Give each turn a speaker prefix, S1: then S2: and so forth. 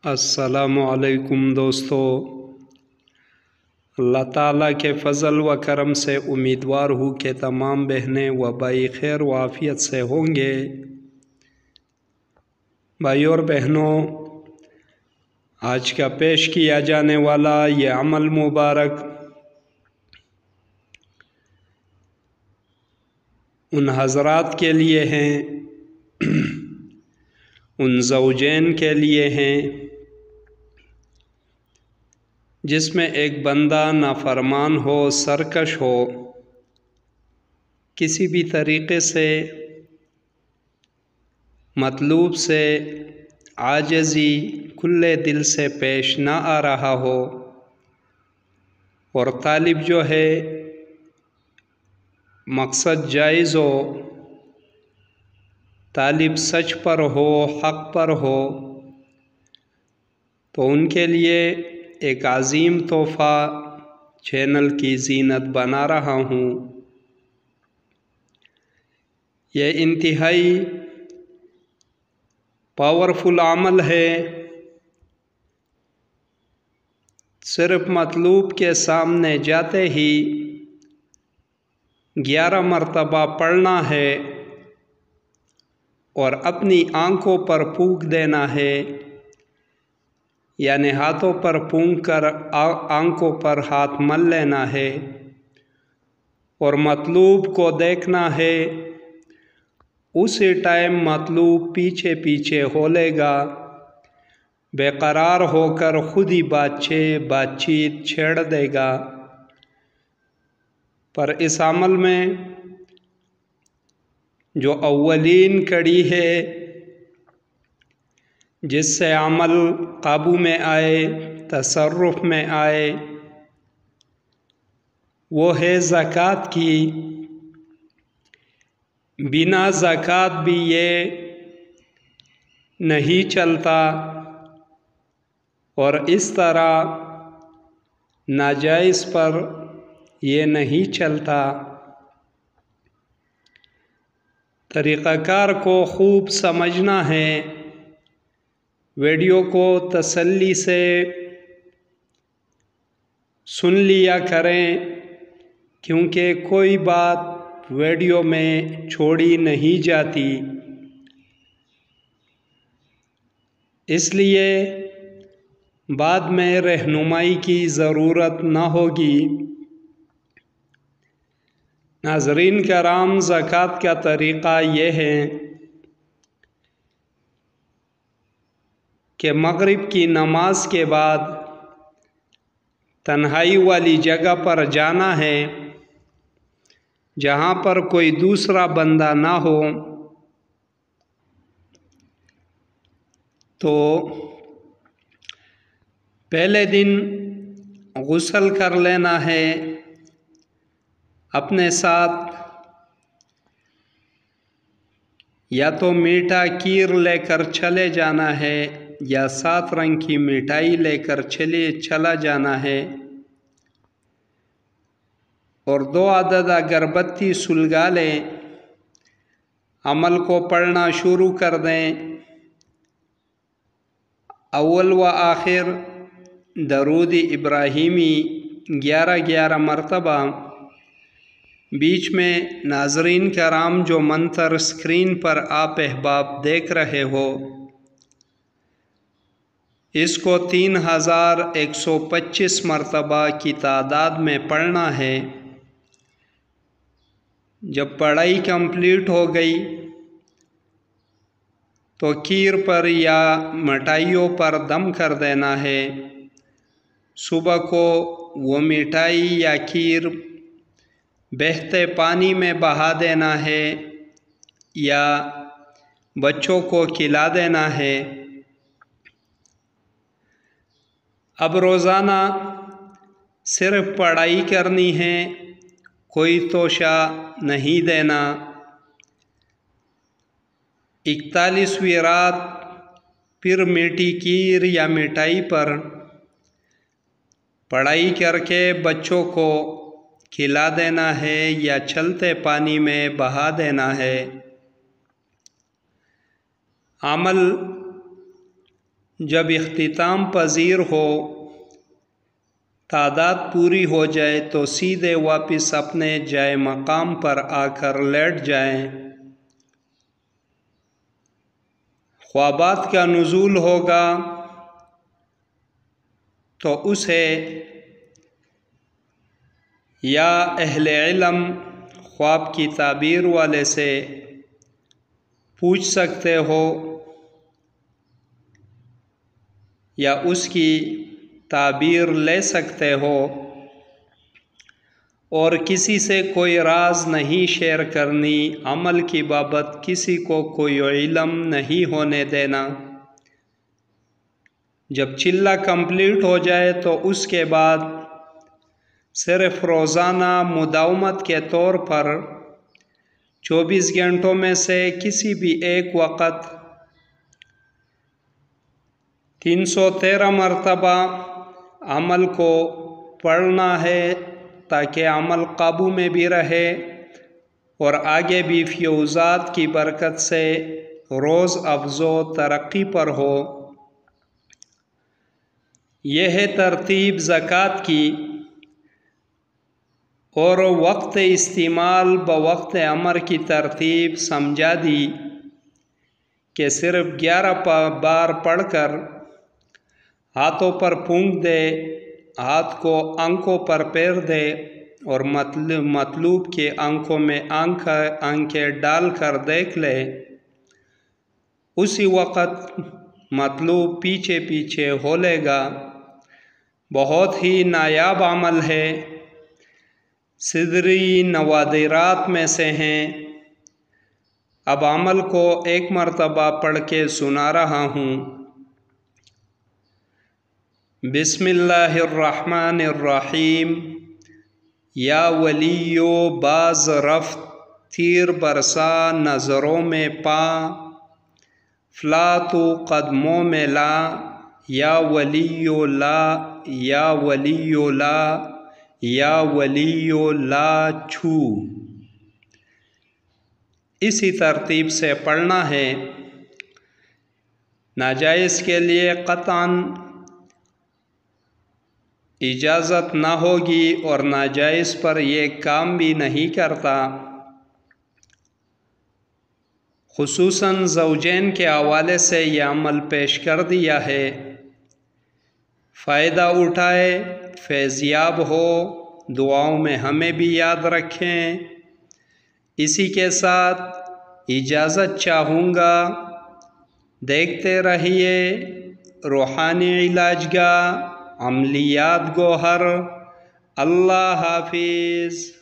S1: अस्सलामुअलैकुम दोस्तों, अल्लाह ताला के फ़ज़ल व करम से उम्मीदवार हूँ कि तमाम बहनें व भाई खैर व आफ़ियत से होंगे। भाई और बहनों, आज का पेश किया जाने वाला ये अमल मुबारक उन हज़रात के लिए हैं, उन ज़ौजैन के लिए हैं जिसमें एक बंदा नाफरमान हो, सरकश हो, किसी भी तरीक़े से मतलूब से आजिज़ी खुले दिल से पेश ना आ रहा हो और तालिब जो है मकसद जायज़ हो, तालिब सच पर हो, हक़ पर हो, तो उनके लिए एक अज़ीम तोहफ़ा चैनल की ज़ीनत बना रहा हूँ। यह इंतहाई पावरफुल अमल है। सिर्फ मतलूब के सामने जाते ही 11 मरतबा पढ़ना है और अपनी आँखों पर फूंक देना है, यानी हाथों पर फूंक कर आँखों पर हाथ मल लेना है और मतलूब को देखना है। उसी टाइम मतलूब पीछे पीछे होलेगा, बेकरार होकर खुद ही बातचीत छेड़ देगा। पर इस अमल में जो अव्वलीन कड़ी है जिससे अमल काबू में आए, तसर्रुफ में आए, वो है ज़कात की। बिना ज़कात भी ये नहीं चलता और इस तरह नाजायज़ पर ये नहीं चलता। तरीक़ाकार को खूब समझना है, वीडियो को तसल्ली से सुन लिया करें, क्योंकि कोई बात वीडियो में छोड़ी नहीं जाती। इसलिए बाद में रहनुमाई की ज़रूरत न होगी। नाज़रीन कराम, ज़कात का तरीक़ा ये है कि मग़रिब की नमाज के बाद तन्हाई वाली जगह पर जाना है जहाँ पर कोई दूसरा बंदा ना हो, तो पहले दिन गुस्ल कर लेना है। अपने साथ या तो मीठा कीर लेकर चले जाना है या 7 रंग की मिठाई लेकर चला जाना है और 2 अदद अगरबत्ती सुलगा लें। अमल को पढ़ना शुरू कर दें। अव्वल व आखिर दरूद इब्राहीमी 11-11 मरतबा। बीच में नाज़रीन कराम जो मंतर स्क्रीन पर आप अहबाब देख रहे हो, इसको 3125 मरतबा की तादाद में पढ़ना है। जब पढ़ाई कंप्लीट हो गई तो खीर पर या मिठाइयों पर दम कर देना है। सुबह को वो मिठाई या खीर बहते पानी में बहा देना है या बच्चों को खिला देना है। अब रोज़ाना सिर्फ पढ़ाई करनी है, कोई तोशा नहीं देना। 41वीं रात फिर मीठी खीर या मिठाई पर पढ़ाई करके बच्चों को खिला देना है या चलते पानी में बहा देना है। अमल जब इख्तिताम पजीर हो, तादाद पूरी हो जाए तो सीधे वापस अपने जाए मकाम पर आकर लेट जाएं। ख्वाबात का नुज़ूल होगा तो उसे या अहले इल्म ख्वाब की ताबीर वाले से पूछ सकते हो या उसकी ताबीर ले सकते हो, और किसी से कोई राज नहीं शेयर करनी, अमल की बाबत किसी को कोई इल्म नहीं होने देना। जब चिल्ला कंप्लीट हो जाए तो उसके बाद सिर्फ रोज़ाना मुदावमत के तौर पर 24 घंटों में से किसी भी एक वक़्त 313 मरतबा अमल को पढ़ना है, ताकि अमल काबू में भी रहे और आगे भी फ्यूज़ात की बरकत से रोज़ अफ़ज़ो तरक्की पर हो। यह है तरतीब ज़कात की, और वक्त इस्तेमाल ब वक्त अमर की तरतीब समझा दी कि सिर्फ 11 बार पढ़कर हाथों पर फूंक दे, हाथ को आंखों पर पैर दे और मतलूब के आंखों में आंखें डालकर देख ले। उसी वक़्त मतलूब पीछे पीछे हो लेगा। बहुत ही नायाब अमल है, सिदरी नवादिरात में से हैं। अब अमल को एक मरतबा पढ़ के सुना रहा हूँ। बिस्मिल्लाहिर्रहमानिर्रहीम। या वलियो बाज रफ्त तीर बरसा नज़रों में पा, फ़ला तो कदमों में ला, या वलियो ला, या वलियो ला, या वलियो ला छू। इसी तरतीब से पढ़ना है। नाजायज़ के लिए क़तअन इजाज़त ना होगी और नाजायज़ पर यह काम भी नहीं करता। खुसूसन ज़ौजैन के हवाले से यह अमल पेश कर दिया है। फ़ायदा उठाए, फैज़याब हो, दुआओं में हमें भी याद रखें। इसी के साथ इजाज़त चाहूँगा। देखते रहिए रूहानी इलाजगाह, अमलियात गोहर। अल्लाह हाफिज़।